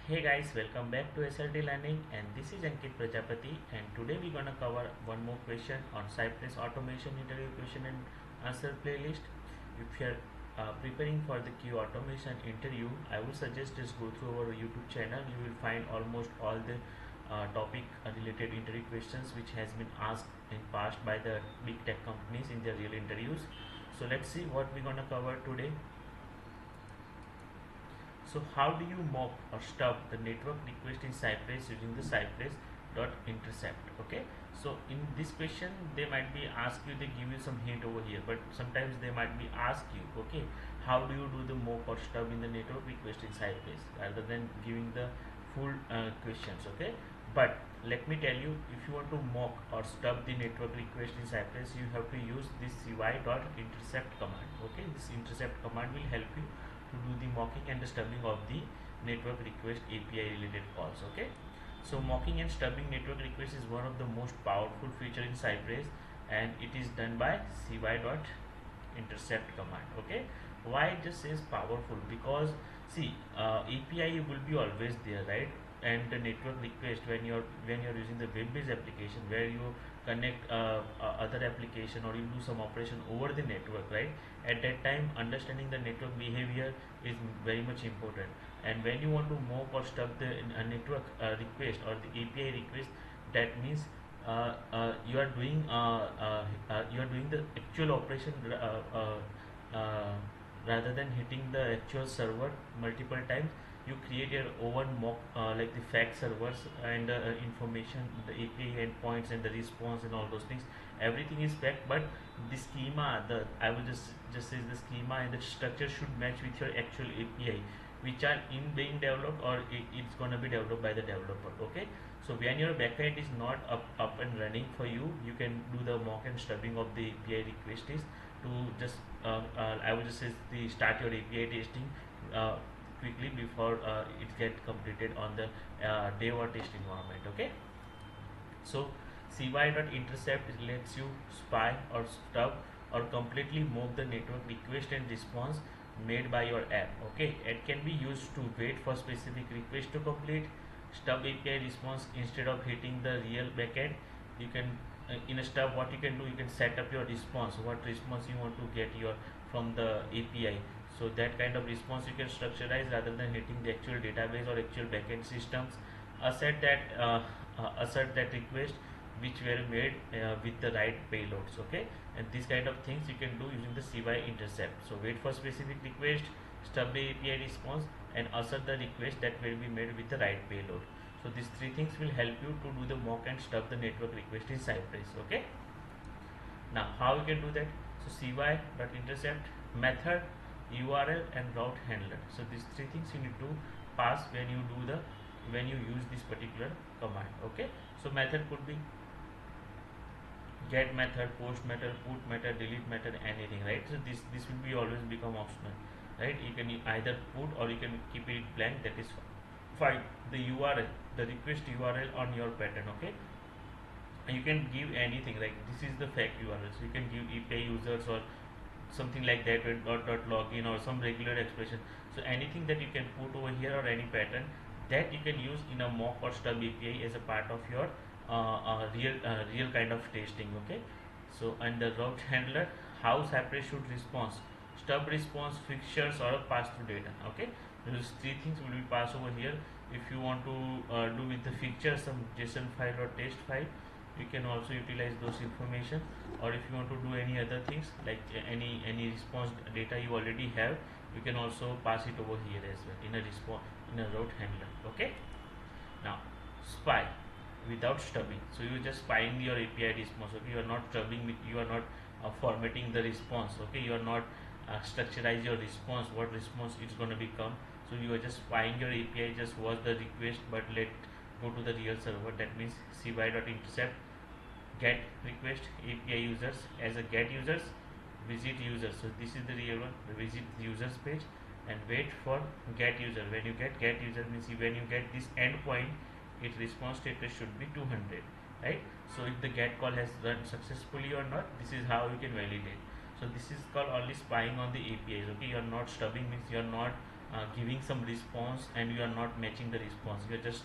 Hey guys, welcome back to Assert Learning, and this is Ankit Prajapati, and today we're gonna cover one more question on Cypress automation interview question and answer playlist. If you're preparing for the Q automation interview, I would suggest just go through our YouTube channel. You will find almost all the topic related interview questions which has been asked in past by the big tech companies in their real interviews. So let's see what we're gonna cover today. So how do you mock or stub the network request in Cypress using the Cypress.intercept? Okay. So in this question they might be ask you, they give you some hint over here, but sometimes they might be ask you, okay, how do you do the mock or stub in the network request in Cypress, rather than giving the full questions. Okay. But let me tell you, if you want to mock or stub the network request in Cypress, you have to use this cy.intercept command. Okay. This intercept command will help you to do the mocking and the stubbing of the network request API related calls. Okay, so mocking and stubbing network request is one of the most powerful feature in Cypress, and it is done by cy.intercept command. Okay, why it just says powerful? Because see, API will be always there, right? And the network request, when you're using the web-based application where you connect other application or you do some operation over the network, right? At that time, understanding the network behavior is very much important. And when you want to mock or stub the network request or the API request, that means you are doing the actual operation rather than hitting the actual server multiple times. You create your own mock, like the fact servers and information, the API endpoints and the response and all those things. Everything is fact, but the schema, I will just say the schema and the structure should match with your actual API, which are in being developed, or it's gonna be developed by the developer. Okay, so when your backend is not up and running for you, you can do the mock and stubbing of the API request is to just I would just say start your API testing quickly before it get completed on the dev or test environment. Okay, so cy.intercept lets you spy or stub or completely mock the network request and response made by your app. Okay, it can be used to wait for specific request to complete. Stub API response, instead of hitting the real backend, you can in a stub, what you can do, you can set up your response, what response you want to get your from the API. So that kind of response you can structureize rather than hitting the actual database or actual backend systems. Assert that request which were made with the right payloads. Okay, and these kind of things you can do using the cy.intercept. So wait for specific request, stub the API response, and assert the request that will be made with the right payload. So these three things will help you to do the mock and stub the network request in Cypress. Okay, now how you can do that? So cy.intercept method, URL and route handler. So these three things you need to pass when you use this particular command. Okay, so method could be get method, post method, put method, delete method, anything, right? So this will be always become optional, right? You can either put or you can keep it blank, that is fine. The URL, the request URL on your pattern. Okay, and you can give anything, like this is the fact URL, so you can give API users or something like that with .login or some regular expression. So anything that you can put over here or any pattern that you can use in a mock or stub API as a part of your real kind of testing. Okay, so and the route handler, how Cypress should respond, stub response, fixtures or pass through data. Okay, those three things will be passed over here. If you want to do with the fixture some JSON file or text file, you can also utilize those information, or if you want to do any other things like any response data you already have, you can also pass it over here as well in a response in a route handler. Okay, now spy without stubbing. So you're just spying your API response. Okay, you are not stubbing with, you are not formatting the response. Okay, you are not structurize your response, what response it's going to become. So you are just spying your API, just was the request, but let go to the real server. That means cy.intercept get request API users as a get users, visit users. So this is the real one, the visit users page, and wait for get user. When you get user means when you get this endpoint, its response status should be 200, right? So if the get call has run successfully or not, this is how you can validate. So this is called only spying on the APIs. Okay, you are not stubbing, means you are not giving some response and you are not matching the response. You are just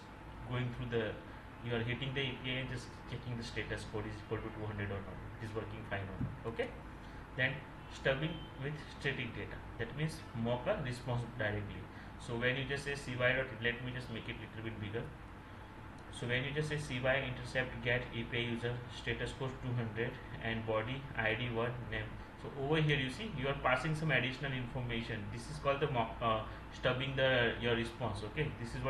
going through the, you are hitting the API and just checking the status code is equal to 200 or not, it is working fine or not. Okay. Then stubbing with static data, that means mock a response directly. So when you just say cy dot, let me just make it little bit bigger. So when you just say cy.intercept get API user status code 200 and body ID 1 name. So over here you see you are passing some additional information. This is called the stubbing the your response. Okay, this is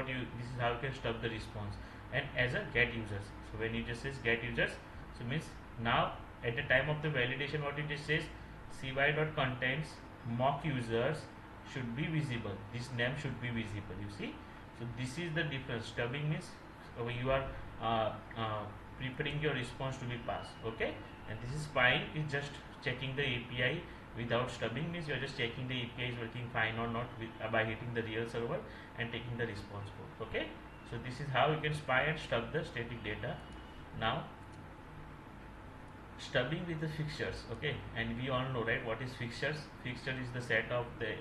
how you can stub the response. And as a get users. So when you just says get users, so means now at the time of the validation what it just says cy.contains mock users should be visible. This name should be visible. You see. So this is the difference. Stubbing means you are preparing your response to be passed. Okay, and this is fine is just checking the API. Without stubbing means you are just checking the API is working fine or not by hitting the real server and taking the response code. Okay, so this is how you can spy and stub the static data. Now stubbing with the fixtures. Okay, and we all know, right, what is fixtures. Fixture is the set of the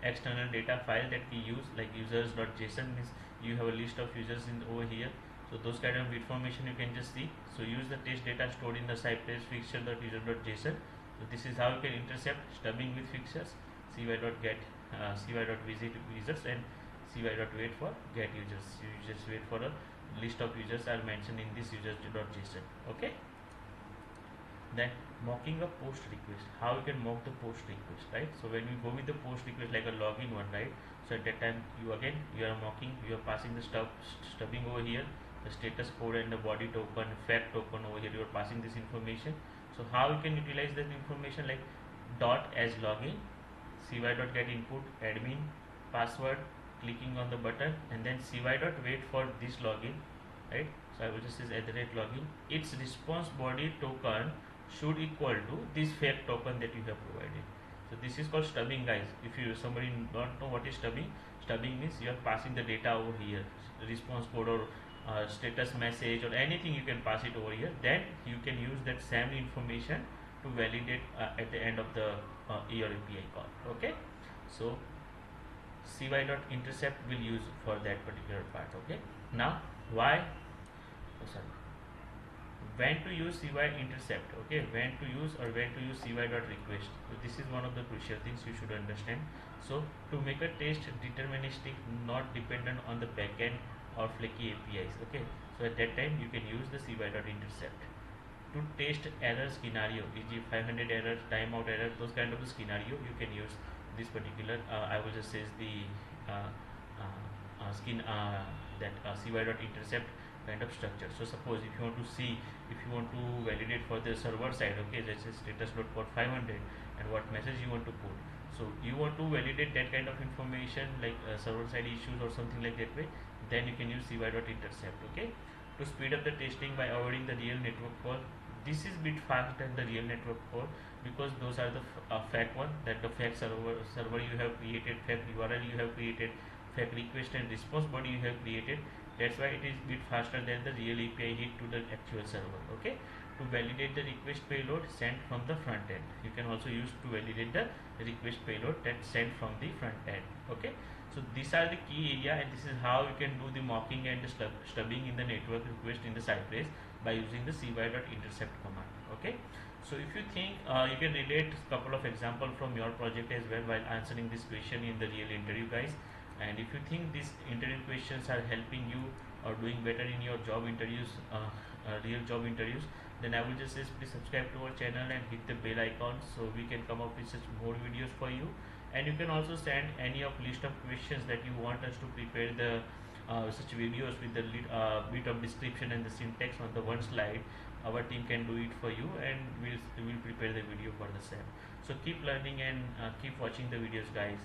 external data file that we use, like users.json means you have a list of users in over here. So those kind of information you can just see. So use the test data stored in the Cypress fixture.user.json. So this is how you can intercept stubbing with fixtures. cy.get cy.visit users and cy.wait for get users. You just wait for a list of users are mentioned in this users.json. Okay. Then mocking a post request. How you can mock the post request, right? So when we go with the post request like a login one, right? So at that time you are mocking, you are passing the stubbing over here, the status code and the body token, fact token over here. You are passing this information. So how you can utilize that information, like dot as login, cy.get input, admin, password, clicking on the button, and then cy.wait for this login, right? So I will just say @login. Its response body token should equal to this fake token that you have provided. So this is called stubbing, guys. If you somebody don't know what is stubbing, stubbing means you are passing the data over here, response code or status message or anything you can pass it over here. Then you can use that same information to validate at the end of the your API call. Okay, so cy.intercept will use for that particular part. Okay, now why? When to use cy.intercept. Okay, when to use cy.request. So this is one of the crucial things you should understand. So to make a test deterministic, not dependent on the backend or flaky APIs. Okay, so at that time you can use the cy.intercept to test error scenario, e.g. 500 error, timeout error, those kind of scenario. You can use this particular I will just say the cy.intercept kind of structure. So suppose if you want to validate for the server side, okay, let's say status dot port 500 and what message you want to put. So you want to validate that kind of information like server side issues or something like that way, then you can use cy.intercept. Okay, to speed up the testing by avoiding the real network call. This is bit faster than the real network call because those are the fake one, that the fake server you have created, fake URL you have created, fake request and response body you have created. That's why it is bit faster than the real API hit to the actual server. Okay, to validate the request payload sent from the front end, you can also use to validate the request payload that sent from the front end. Okay, so these are the key area, and this is how you can do the mocking and the stubbing in the network request in the Cypress by using the cy.intercept command. Okay, so if you think you can relate couple of example from your project as well while answering this question in the real interview, guys. And if you think these interview questions are helping you or doing better in your job interviews, real job interviews, then I will just say please subscribe to our channel and hit the bell icon so we can come up with such more videos for you. And you can also send any of list of questions that you want us to prepare the such videos with the bit of description and the syntax on the one slide. Our team can do it for you and we'll prepare the video for the same. So keep learning and keep watching the videos, guys.